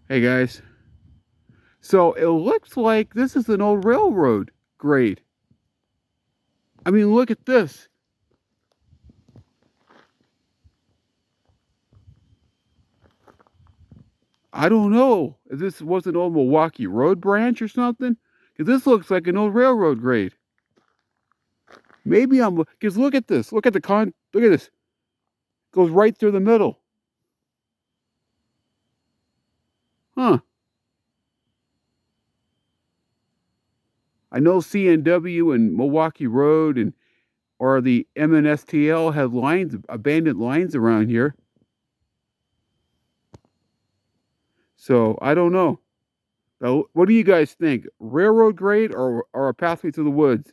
Hey guys. So it looks like this is an old railroad grade. I mean, look at this. I don't know if this was an old Milwaukee Road branch or something. Because this looks like an old railroad grade. Maybe because look at this. Look at look at this. It goes right through the middle. Huh. I know CNW and Milwaukee Road and or the MNSTL have lines, abandoned lines around here. So I don't know. What do you guys think? Railroad grade or a pathway to the woods?